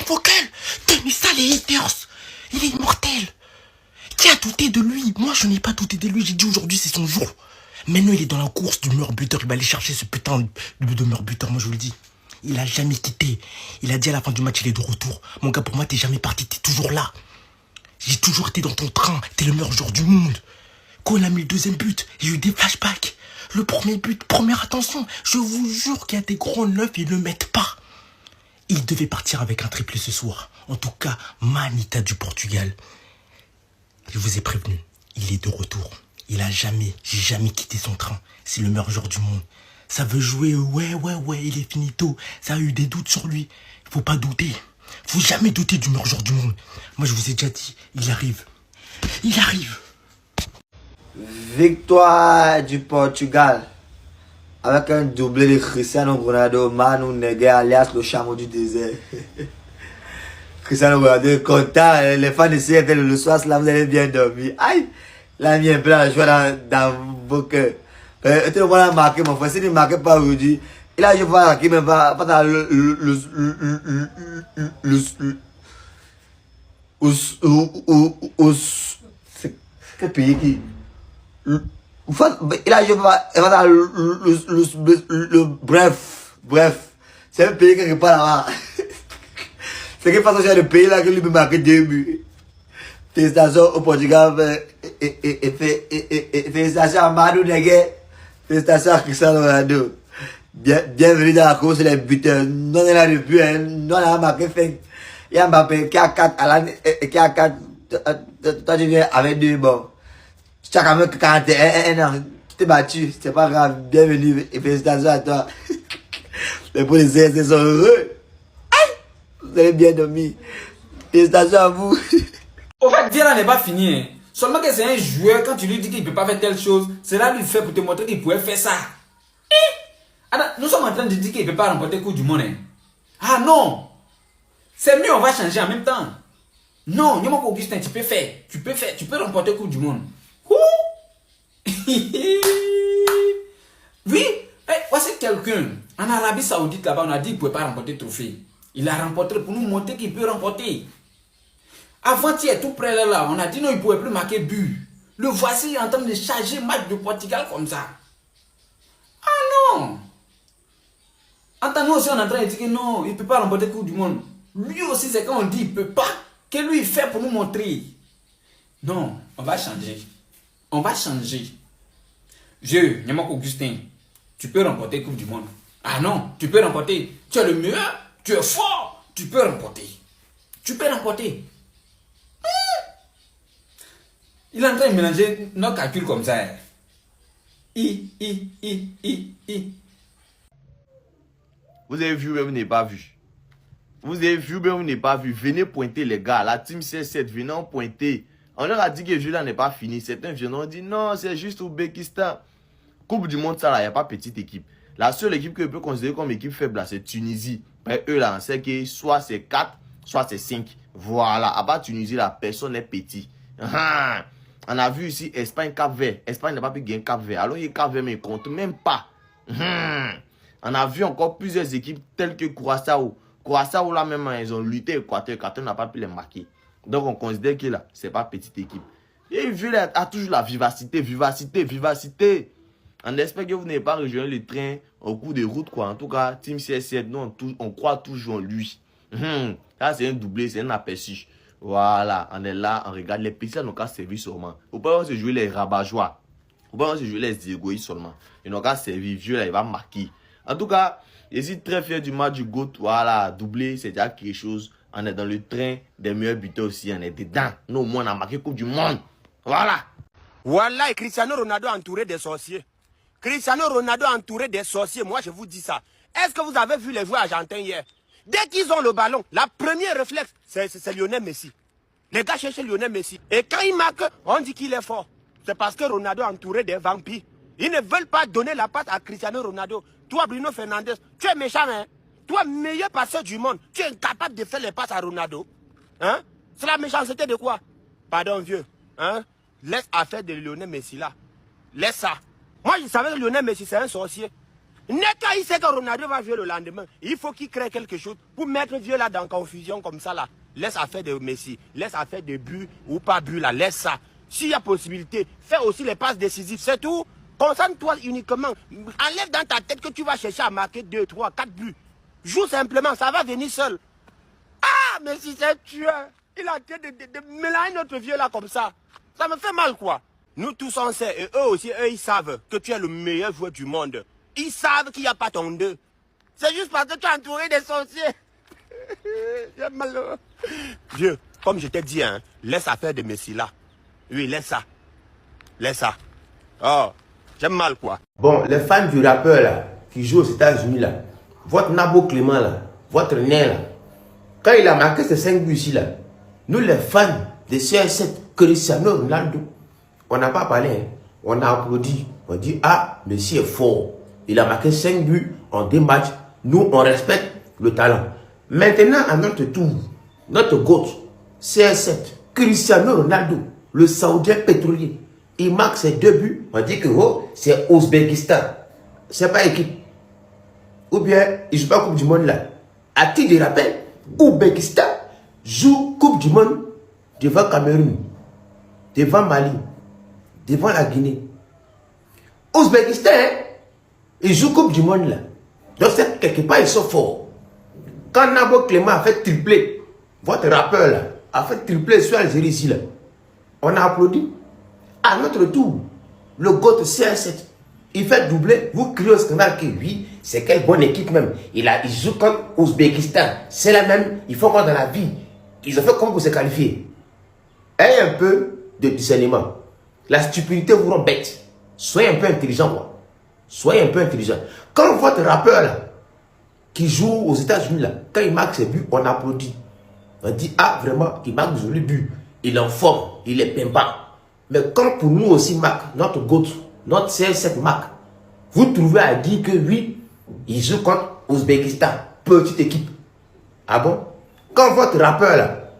vos gueules. Tenez ça les haters. Il est immortel. Qui a douté de lui? Moi je n'ai pas douté de lui, j'ai dit aujourd'hui c'est son jour. Maintenant il est dans la course du meilleur buteur, il va aller chercher ce putain de meilleur buteur, moi je vous le dis. Il a jamais quitté. Il a dit à la fin du match il est de retour. Mon gars, pour moi t'es jamais parti, t'es toujours là. J'ai toujours été dans ton train, t'es le meilleur joueur du monde. Quand il a mis le deuxième but, j'ai eu des flashbacks. Le premier but, première attention, je vous jure qu'il y a des gros neufs, ils ne le mettent pas. Il devait partir avec un triplé ce soir. En tout cas, Manita du Portugal. Je vous ai prévenu, il est de retour. Il a jamais quitté son train. C'est le meilleur joueur du monde. Ça veut jouer, ouais, il est finito. Ça a eu des doutes sur lui. Faut pas douter. Faut jamais douter du meilleur joueur du monde. Moi, je vous ai déjà dit, il arrive. Il arrive. Victoire du Portugal. Avec un doublé de Cristiano Ronaldo, Manu Neguet, alias le chameau du désert. Cristiano Ronaldo est content. Les fans de CFL le soir, là, vous allez bien dormir. Aïe! La mienne plein à jouer dans vos cœurs. Tout le monde a marqué, mon frère. S'il ne marque pas aujourd'hui, il a joué à qui, mais pas dans c'est quel pays qui. Il a joué dans bref. C'est un pays qui n'est pas là-bas. C'est quelle façon de pays là que lui peut marquer 2 buts. Félicitations au Portugal et félicitations à Manu Neguet. Félicitations à Cristiano Ronaldo. Bienvenue dans la course des buteurs. Non, on est là depuis, non, on a marqué fin. Il y a Mbappé qui a 4 à l'année, qui a 4. Toi, tu viens avec 2 bons. Tu as quand même 41 ans. Tu t'es battu, c'est pas grave. Bienvenue et félicitations à toi. Les policiers sont heureux. Vous avez bien dormi. Félicitations à vous. Au fait, Dieu n'est pas fini. Hein. Seulement que c'est un joueur, quand tu lui dis qu'il ne peut pas faire telle chose, c'est là lui fait pour te montrer qu'il pouvait faire ça. Alors, nous sommes en train de dire qu'il ne peut pas remporter le Coupe du Monde. Hein. Ah non! C'est mieux, on va changer en même temps. Non, Nyamako Augustin, tu peux faire. Tu peux remporter le Coupe du Monde. Oui, voici quelqu'un. En Arabie Saoudite, là-bas, on a dit qu'il ne pouvait pas remporter le trophée. Il a remporté pour nous montrer qu'il peut remporter. Avant-hier, tout près là, on a dit non, il ne pouvait plus marquer but. Le voici en train de charger le match de Portugal comme ça. Ah non! Entends-nous aussi, on est en train de dire que non, il ne peut pas remporter le Coupe du Monde. Lui aussi, c'est quand on dit qu'il ne peut pas, que lui, il fait pour nous montrer. Non, on va changer. On va changer. Nyamako Augustin, tu peux remporter la Coupe du Monde. Ah non, tu peux remporter. Tu es le meilleur, tu es fort, tu peux remporter. Tu peux remporter. Il est en train de mélanger nos calculs comme ça. Vous avez vu, mais vous n'avez pas vu. Vous avez vu, mais vous n'avez pas vu. Venez pointer, les gars. La team C7, venez en pointer. On leur a dit que le jeu là n'est pas fini. Certains viennent, on dit non, c'est juste Ouzbékistan. Coupe du monde, ça là, il n'y a pas petite équipe. La seule équipe que je peux considérer comme équipe faible là, c'est Tunisie. Mais eux là, on sait que soit c'est 4, soit c'est 5. Voilà. À part Tunisie, là, personne n'est petit. On a vu ici Espagne, Cap-Vert. Espagne n'a pas pu gagner Cap-Vert. Alors, il y a Cap-Vert, mais il ne compte même pas. On a vu encore plusieurs équipes telles que Curaçao. Curaçao, là, même, ils ont lutté Équateur. Équateur n'a pas pu les marquer. Donc, on considère que là, ce n'est pas petite équipe. Et vu là, a toujours la vivacité. On espère que vous n'avez pas rejoint le train au cours de route, quoi. En tout cas, Team CS7, nous, on croit toujours en lui. Ça, c'est un doublé, c'est un aperçu. Voilà, on est là, on regarde. Les petits, n'ont qu'à servir seulement. Faut pas se jouer les rabat-joie. Faut pas se jouer les égoïstes seulement. Ils n'ont qu'à servir. Vieux, là, il va marquer. En tout cas, je suis très fier du match du GOAT. Voilà, doublé, c'est déjà quelque chose. On est dans le train des meilleurs buteurs aussi. On est dedans. Nous, au moins, on a marqué Coupe du Monde. Voilà. Voilà, et Cristiano Ronaldo entouré des sorciers. Cristiano Ronaldo entouré des sorciers. Moi, je vous dis ça. Est-ce que vous avez vu les joueurs argentins hier? Dès qu'ils ont le ballon, la première réflexe, c'est Lionel Messi. Les gars cherchent Lionel Messi. Et quand il marque, on dit qu'il est fort. C'est parce que Ronaldo est entouré des vampires. Ils ne veulent pas donner la passe à Cristiano Ronaldo. Toi, Bruno Fernandes, tu es méchant, hein? Toi, meilleur passeur du monde, tu es incapable de faire les passes à Ronaldo. Hein? C'est la méchanceté de quoi? Pardon, vieux. Hein? Laisse affaire de Lionel Messi là. Laisse ça. Moi, je savais que Lionel Messi, c'est un sorcier. Quand il sait que Ronaldo va jouer le lendemain, il faut qu'il crée quelque chose pour mettre vieux là dans confusion comme ça là. Laisse affaire de Messi, laisse affaire de but ou pas but là, laisse ça. S'il y a possibilité, fais aussi les passes décisives, c'est tout. Concentre-toi uniquement. Enlève dans ta tête que tu vas chercher à marquer 2, 3, 4 buts. Joue simplement, ça va venir seul. Ah, Messi c'est tueur. Il a train de mélanger notre vieux là comme ça. Ça me fait mal quoi. Nous tous on sait, et eux aussi, eux ils savent que tu es le meilleur joueur du monde. Ils savent qu'il n'y a pas ton deux. C'est juste parce que tu es entouré des sorciers. J'ai malheureux. Dieu, comme je t'ai dit, hein, laisse affaire de Messi là. Oui, laisse ça. Laisse ça. Oh, j'aime mal quoi. Bon, les fans du rappeur là, qui joue aux États-Unis là, votre Nabo Clément là, votre nez là, quand il a marqué ces 5 buts ici là, nous les fans de CR7, Cristiano Ronaldo, on n'a pas parlé, hein. On a applaudi, on dit ah, Messi est fort. Il a marqué 5 buts en 2 matchs. Nous, on respecte le talent. Maintenant, à notre tour, notre GOAT, CR7, Cristiano Ronaldo, le Saoudien pétrolier, il marque ses 2 buts. On dit que oh, c'est Ouzbékistan. C'est pas équipe. Ou bien, il joue pas Coupe du Monde là. À titre de rappel, Ouzbékistan joue Coupe du Monde devant Cameroun, devant Mali, devant la Guinée. Ouzbékistan, hein, ils jouent Coupe du Monde là. Donc c'est quelque part ils sont forts. Quand Nabo Clément a fait tripler, votre rappeur là, a fait tripler sur Algérie ici là, on a applaudi. À notre tour, le GOAT CR7, il fait doubler, vous criez au scandale que oui, c'est quelle bonne équipe même. Il joue contre Ouzbékistan, c'est la même, il faut voir dans la vie. Ils ont fait comment pour se qualifier. Ayez un peu de discernement. La stupidité vous rend bête. Soyez un peu intelligent quoi. Soyez un peu intelligent. Quand votre rappeur là, qui joue aux États-Unis là, quand il marque ses buts, on applaudit. On dit ah vraiment, il marque de jolis buts. Il est en forme, il est pimpant. Mais quand pour nous aussi marque, notre GOAT, notre CR7 marque, vous trouvez à dire que oui, il joue contre Ouzbékistan, petite équipe. Ah bon? Quand votre rappeur là,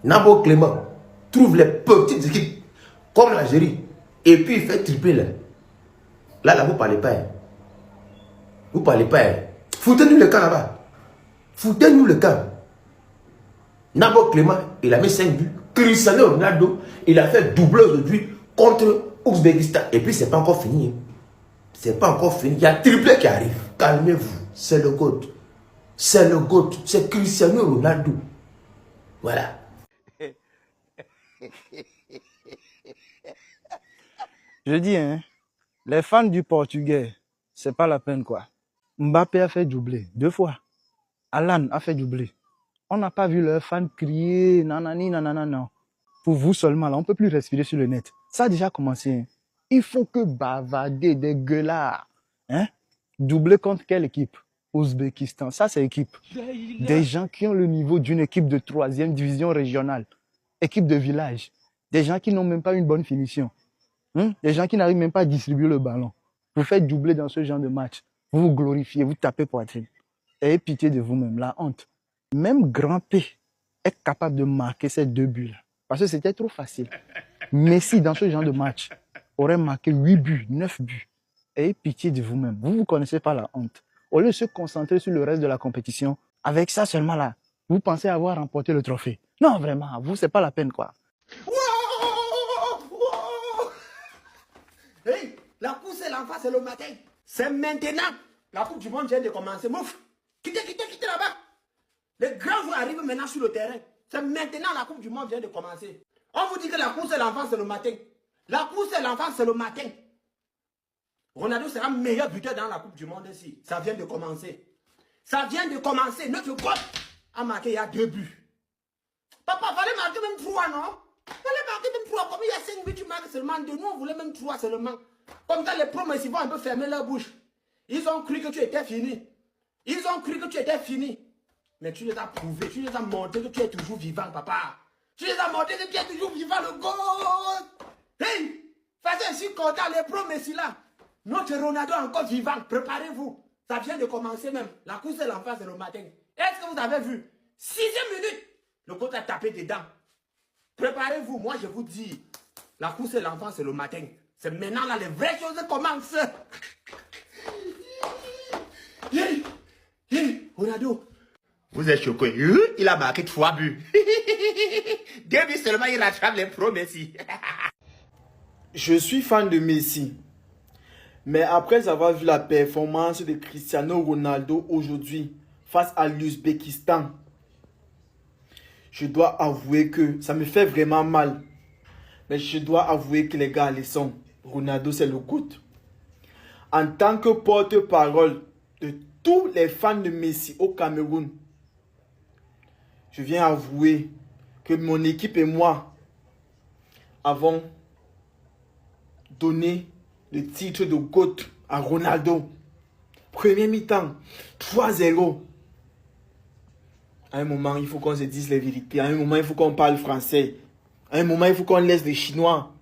Nabo Clément, trouve les petites équipes comme l'Algérie, et puis il fait tripler là. Là, vous parlez pas. Hein. Vous parlez pas. Hein. Foutez-nous le camp là-bas. Foutez-nous le camp. Nabo Clément, il a mis 5 buts. Cristiano Ronaldo, il a fait doubler aujourd'hui contre Ouzbékistan. Et puis, c'est pas encore fini. Hein. C'est pas encore fini. Il y a triplé qui arrive. Calmez-vous. C'est le GOAT. C'est le GOAT. C'est Cristiano Ronaldo. Voilà. Je dis, hein, les fans du Portugais, c'est pas la peine quoi. Mbappé a fait doubler 2 fois. Alan a fait doubler. On n'a pas vu leurs fans crier nanani nanana non. Pour vous seulement là, on peut plus respirer sur le net. Ça a déjà commencé. Hein. Ils font que bavarder des gueulards. Hein? Doubler contre quelle équipe? Ouzbékistan. Ça c'est équipe. Des gens qui ont le niveau d'une équipe de 3e division régionale. Équipe de village. Des gens qui n'ont même pas une bonne finition. Des gens qui n'arrivent même pas à distribuer le ballon. Vous faites doubler dans ce genre de match. Vous vous glorifiez, vous tapez poitrine. Ayez pitié de vous-même, la honte. Même Grand P est capable de marquer ces 2 buts-là. Parce que c'était trop facile. Messi, dans ce genre de match, aurait marqué 8 buts, 9 buts. Ayez pitié de vous-même. Vous ne connaissez pas la honte. Au lieu de se concentrer sur le reste de la compétition, avec ça seulement là, vous pensez avoir remporté le trophée. Non, vraiment, vous, c'est pas la peine, quoi. Hey, la course et l'enfant, c'est le matin. C'est maintenant. La Coupe du Monde vient de commencer. Mouf, quittez là-bas. Les grands joueurs arrivent maintenant sur le terrain. C'est maintenant la Coupe du Monde vient de commencer. On vous dit que la course et l'enfant, c'est le matin. La course et l'enfant, c'est le matin. Ronaldo sera meilleur buteur dans la Coupe du Monde ici. Ça vient de commencer. Ça vient de commencer. Notre goal a marqué il y a 2 buts. Papa, fallait marquer même 3, non? Fallait marquer même 3. Comme il y a 5 buts, tu marques seulement 2. Nous, on voulait même 3 seulement. Comme ça, les promesses, ils vont un peu fermer leur bouche. Ils ont cru que tu étais fini. Ils ont cru que tu étais fini. Mais tu les as prouvés, tu les as montré que tu es toujours vivant, papa. Tu les as montré que tu es toujours vivant, le goal. Hey, faites ainsi content, les promesses là. Notre Ronaldo est encore vivant, préparez-vous. Ça vient de commencer même. La course et l'enfant, c'est le matin. Est-ce que vous avez vu? 6e minute, le coach a tapé dedans. Préparez-vous, moi je vous dis. La course et l'enfant, c'est le matin. C'est maintenant là, les vraies choses commencent. Ronaldo. Vous êtes choqué. Il a marqué 3 buts. 2 buts seulement, il rattrape les pros, Messi. Je suis fan de Messi. Mais après avoir vu la performance de Cristiano Ronaldo aujourd'hui face à l'Ouzbékistan, je dois avouer que ça me fait vraiment mal. Mais je dois avouer que les gars, les sont. Ronaldo, c'est le GOAT. En tant que porte-parole de tous les fans de Messi au Cameroun, je viens avouer que mon équipe et moi avons donné le titre de GOAT à Ronaldo. Premier mi-temps, 3-0. À un moment, il faut qu'on se dise les vérités. À un moment, il faut qu'on parle français. À un moment, il faut qu'on laisse les Chinois.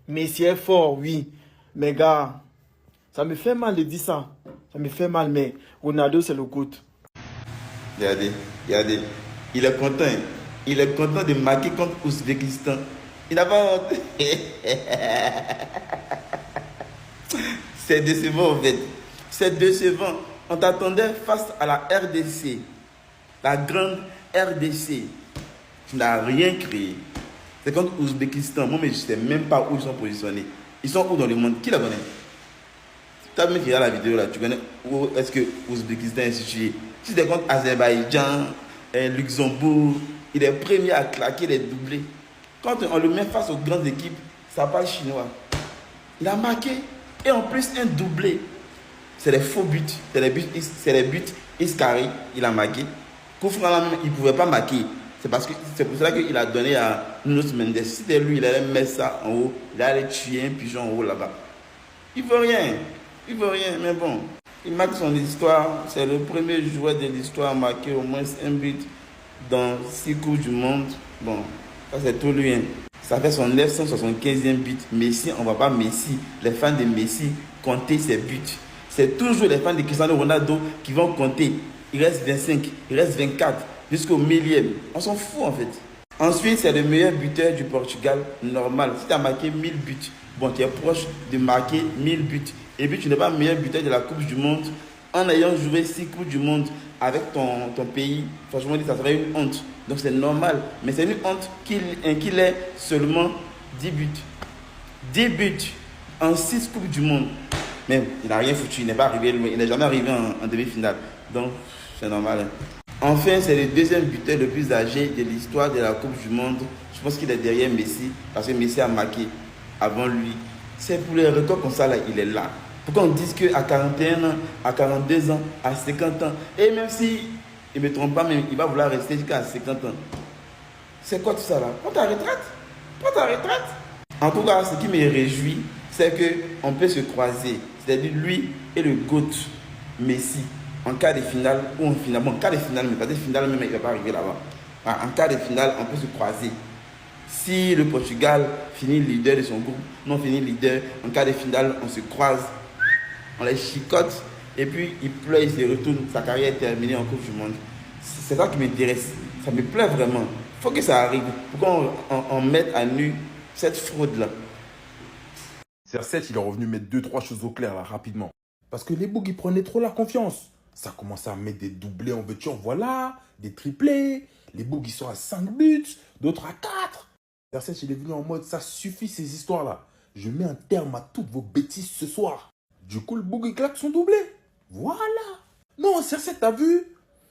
Messi est fort, oui. Mais gars, ça me fait mal de dire ça. Ça me fait mal, mais Ronaldo, c'est le GOAT. Regardez, regardez. Il est content. Hein. Il est content de marquer contre Ouzbékistan. Il n'a pas honte. C'est décevant en fait. C'est décevant. On t'attendait face à la RDC. La grande RDC. Tu n'as rien créé. C'est contre Ouzbékistan. Moi, mais je ne sais même pas où ils sont positionnés. Ils sont où dans le monde? Qui la connaît? Tu as même qui regarde la vidéo là. Tu connais où est-ce que Ouzbékistan est situé? Si c'est contre Azerbaïdjan, Luxembourg, il est premier à claquer les doublés. Quand on le met face aux grandes équipes, ça parle chinois. Il a marqué. Et en plus, un doublé. C'est des faux buts. C'est les buts Iscari. Il a marqué. Koufran, il ne pouvait pas marquer. C'est pour cela qu'il a donné à Nuno Mendes. Si c'était lui, il allait mettre ça en haut. Il allait tuer un pigeon en haut là-bas. Il ne veut rien. Il ne veut rien. Mais bon, il marque son histoire. C'est le premier joueur de l'histoire à marquer au moins un but dans 6 Coupes du Monde. Bon, ça c'est tout lui. Hein. Ça fait son 975e but. Messi, on ne va pas Messi. Les fans de Messi compter ses buts. C'est toujours les fans de Cristiano Ronaldo qui vont compter. Il reste 25, il reste 24, jusqu'au millième. On s'en fout en fait. Ensuite, c'est le meilleur buteur du Portugal, normal. Si tu as marqué 1000 buts, bon, tu es proche de marquer 1000 buts. Et puis, tu n'es pas meilleur buteur de la Coupe du Monde en ayant joué 6 Coupes du Monde avec ton pays. Franchement, ça serait une honte. Donc, c'est normal. Mais c'est une honte qu'il ait seulement 10 buts. 10 buts en 6 Coupes du Monde. Mais il n'a rien foutu. Il n'est pas arrivé, il n'est jamais arrivé en demi-finale. Donc, c'est normal. Hein. Enfin, c'est le deuxième buteur le plus âgé de l'histoire de la Coupe du Monde. Je pense qu'il est derrière Messi, parce que Messi a marqué avant lui. C'est pour les records comme ça, là, il est là. Pourquoi on dit qu'à 41 ans, à 42 ans, à 50 ans, et même si il ne me trompe pas, même, il va vouloir rester jusqu'à 50 ans. C'est quoi tout ça là? Prends ta retraite. Prends ta retraite. En tout cas, ce qui me réjouit, c'est qu'on peut se croiser. C'est-à-dire lui et le GOAT, Messi. En cas de finale ou en finale. Bon, en cas de finale, mais pas de finale, même il ne va pas arriver là-bas. En cas de finale, on peut se croiser. Si le Portugal finit leader de son groupe, non finit leader, en cas de finale, on se croise, on les chicote, et puis il pleure, il se retourne, sa carrière est terminée en Coupe du Monde. C'est ça qui m'intéresse. Ça me plaît vraiment. Il faut que ça arrive. Pourquoi on mette à nu cette fraude-là? CR7, il est revenu mettre 2-3 choses au clair là, rapidement. Parce que les bougs, ils prenaient trop la confiance. Ça commençait à mettre des doublés en veux-tu, en voilà, des triplés. Les bougs, ils sont à 5 buts, d'autres à 4. CR7, il est venu en mode, ça suffit ces histoires-là. Je mets un terme à toutes vos bêtises ce soir. Du coup, le boug, il claque son doublé. Voilà. Non, CR7, t'as vu?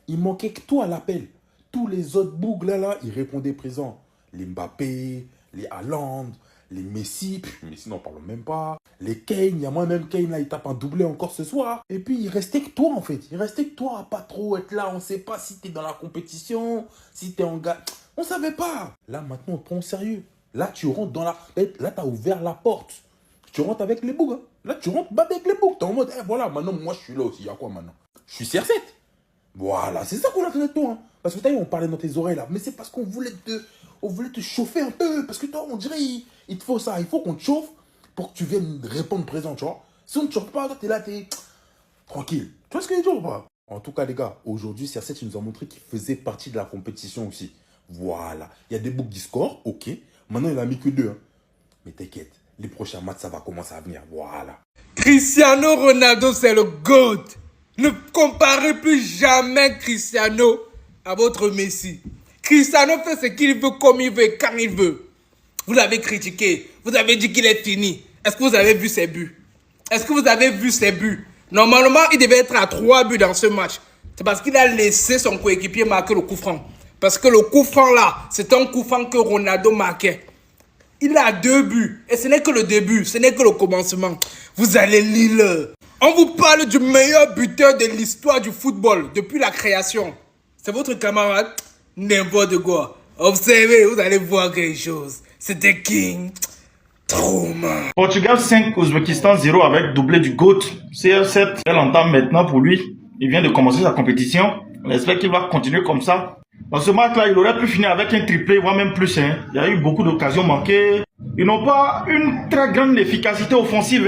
Il manquait que toi à l'appel. Tous les autres bougs là, ils répondaient présent. Les Mbappé, les Haaland, les Messi. Messi, n'en parlons même pas. Les Kane, il y a moi-même Kane là, il tape un doublé encore ce soir. Et puis, il restait que toi en fait. Il restait que toi à pas trop être là. On sait pas si t'es dans la compétition, si t'es en gars. On savait pas. Là, maintenant, on te prend au sérieux. Là, tu rentres dans la... Là, t'as ouvert la porte. Tu rentres avec les bougs. Hein. Là, tu rentres avec les bougs. T'es en mode, voilà, maintenant, moi, je suis là aussi. Il y a quoi maintenant? Je suis CR7. Voilà, c'est ça qu'on attendait de toi. Hein. Parce que t'as vu, on parlait dans tes oreilles là. Mais c'est parce qu'on voulait te chauffer un peu. Parce que toi, on dirait, il te faut ça. Il faut qu'on te chauffe pour que tu viennes répondre présent, tu vois. Si on ne te chauffe pas, toi, t'es là, t'es tranquille. Tu vois ce que je veux dire ou pas? En tout cas, les gars, aujourd'hui, CR7, il nous a montré qu'il faisait partie de la compétition aussi. Voilà. Il y a des boucs qui scorent, ok. Maintenant, il a mis que 2. Hein. Mais t'inquiète, les prochains matchs, ça va commencer à venir. Voilà. Cristiano Ronaldo, c'est le GOAT. Ne comparez plus jamais Cristiano à votre Messi. Cristiano fait ce qu'il veut, comme il veut, quand il veut. Vous l'avez critiqué, vous avez dit qu'il est fini. Est-ce que vous avez vu ses buts? Est-ce que vous avez vu ses buts? Normalement, il devait être à 3 buts dans ce match. C'est parce qu'il a laissé son coéquipier marquer le coup franc. Parce que le coup franc là, c'est un coup franc que Ronaldo marquait. Il a 2 buts. Et ce n'est que le début, ce n'est que le commencement. Vous allez lire. On vous parle du meilleur buteur de l'histoire du football depuis la création. C'est votre camarade? N'importe quoi. Observez, vous allez voir quelque chose. C'était King. Trauma. Portugal 5, Ouzbékistan 0 avec doublé du GOAT. CR7, elle entame maintenant pour lui. Il vient de commencer sa compétition. On espère qu'il va continuer comme ça. Dans ce match-là, il aurait pu finir avec un triplé, voire même plus. Il y a eu beaucoup d'occasions manquées. Ils n'ont pas une très grande efficacité offensive.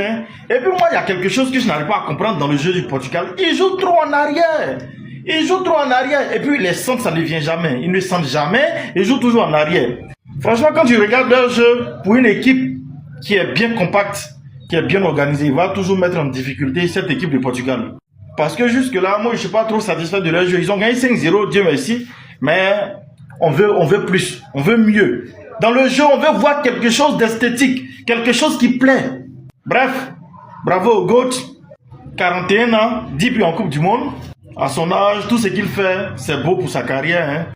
Et puis moi, il y a quelque chose que je n'arrive pas à comprendre dans le jeu du Portugal. Ils jouent trop en arrière. Ils jouent trop en arrière. Et puis les centres, ça ne vient jamais. Ils ne sentent jamais. Ils jouent toujours en arrière. Franchement, quand tu regardes leur jeu, pour une équipe qui est bien compacte, qui est bien organisée, il va toujours mettre en difficulté cette équipe du Portugal. Parce que jusque-là, moi, je ne suis pas trop satisfait de leur jeu. Ils ont gagné 5-0, Dieu merci. Mais on veut plus, on veut mieux. Dans le jeu, on veut voir quelque chose d'esthétique, quelque chose qui plaît. Bref, bravo au GOAT. 41 ans, 10 buts en Coupe du Monde. À son âge, tout ce qu'il fait, c'est beau pour sa carrière.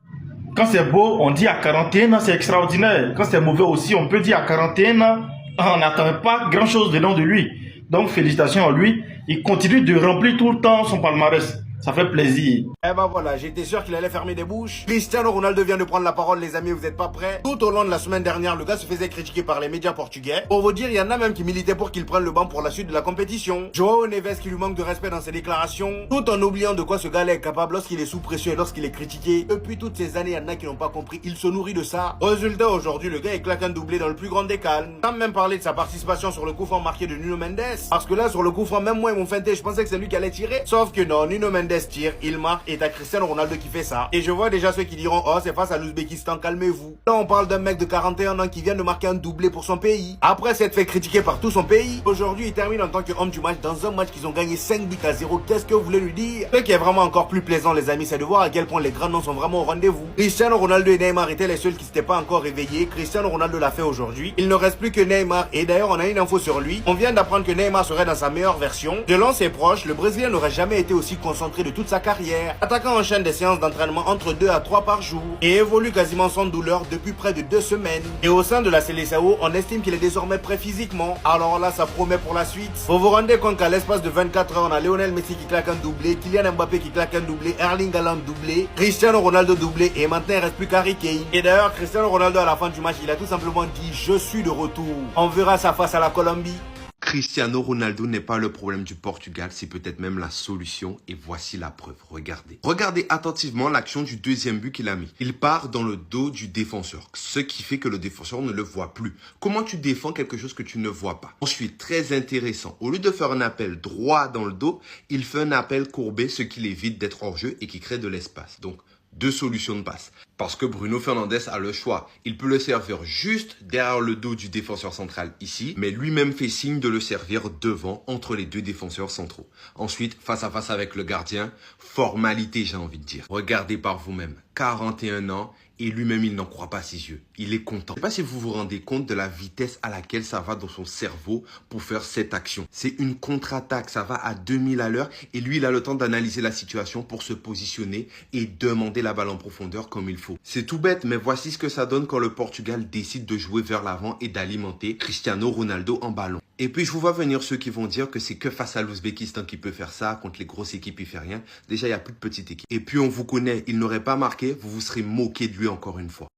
Quand c'est beau, on dit à 41 ans, c'est extraordinaire. Quand c'est mauvais aussi, on peut dire à 41 ans, on n'attend pas grand-chose venant de lui. Donc félicitations à lui. Il continue de remplir tout le temps son palmarès. Ça fait plaisir. Eh ben voilà, j'étais sûr qu'il allait fermer des bouches. Cristiano Ronaldo vient de prendre la parole, les amis, vous êtes pas prêts? Tout au long de la semaine dernière, le gars se faisait critiquer par les médias portugais. Pour vous dire, il y en a même qui militaient pour qu'il prenne le banc pour la suite de la compétition. Joao Neves qui lui manque de respect dans ses déclarations, tout en oubliant de quoi ce gars-là est capable lorsqu'il est sous pression et lorsqu'il est critiqué. Depuis toutes ces années, il y en a qui n'ont pas compris, il se nourrit de ça. Résultat, aujourd'hui, le gars il claque un doublé dans le plus grand des calmes. Sans même parler de sa participation sur le coup franc marqué de Nuno Mendes. Parce que là, sur le coup franc, même moi, ils m'ont feinté, je pensais que c'est lui qui allait tirer. Sauf que non, Nuno Mendes tire, il marque. Et t'as Cristiano Ronaldo qui fait ça. Et je vois déjà ceux qui diront, oh c'est face à l'Ouzbékistan, calmez-vous. Là on parle d'un mec de 41 ans qui vient de marquer un doublé pour son pays. Après s'être fait critiquer par tout son pays, aujourd'hui il termine en tant qu'homme du match dans un match qu'ils ont gagné 5-0. Qu'est-ce que vous voulez lui dire? Ce qui est vraiment encore plus plaisant les amis, c'est de voir à quel point les grands noms sont vraiment au rendez-vous. Cristiano Ronaldo et Neymar étaient les seuls qui s'étaient pas encore réveillés. Cristiano Ronaldo l'a fait aujourd'hui. Il ne reste plus que Neymar. Et d'ailleurs on a une info sur lui. On vient d'apprendre que Neymar serait dans sa meilleure version. Selon ses proches, le Brésilien n'aurait jamais été aussi concentré de toute sa carrière. Attaquant enchaîne des séances d'entraînement entre 2 à 3 par jour et évolue quasiment sans douleur depuis près de 2 semaines. Et au sein de la Seleção, on estime qu'il est désormais prêt physiquement. Alors là, ça promet pour la suite. Vous vous rendez compte qu'à l'espace de 24 heures, on a Lionel Messi qui claque un doublé, Kylian Mbappé qui claque un doublé, Erling Haaland doublé, Cristiano Ronaldo doublé et maintenant il reste plus qu'Harry Kane. Et d'ailleurs, Cristiano Ronaldo à la fin du match, il a tout simplement dit « Je suis de retour ». On verra sa face à la Colombie. Cristiano Ronaldo n'est pas le problème du Portugal, c'est peut-être même la solution et voici la preuve. Regardez. Regardez attentivement l'action du deuxième but qu'il a mis. Il part dans le dos du défenseur, ce qui fait que le défenseur ne le voit plus. Comment tu défends quelque chose que tu ne vois pas? Ensuite, très intéressant, au lieu de faire un appel droit dans le dos, il fait un appel courbé, ce qui l'évite d'être hors jeu et qui crée de l'espace. Donc, 2 solutions de passe. Parce que Bruno Fernandes a le choix. Il peut le servir juste derrière le dos du défenseur central ici, mais lui-même fait signe de le servir devant, entre les 2 défenseurs centraux. Ensuite, face à face avec le gardien, formalité j'ai envie de dire. Regardez par vous-même, 41 ans, et lui-même il n'en croit pas à ses yeux. Il est content. Je ne sais pas si vous vous rendez compte de la vitesse à laquelle ça va dans son cerveau pour faire cette action. C'est une contre-attaque, ça va à 2000 à l'heure et lui il a le temps d'analyser la situation pour se positionner et demander la balle en profondeur comme il faut. C'est tout bête, mais voici ce que ça donne quand le Portugal décide de jouer vers l'avant et d'alimenter Cristiano Ronaldo en ballon. Et puis je vous vois venir ceux qui vont dire que c'est que face à l'Ouzbékistan qui peut faire ça, contre les grosses équipes il fait rien. Déjà il n'y a plus de petites équipes. Et puis on vous connaît, il n'aurait pas marqué, vous vous serez moqué de lui encore une fois.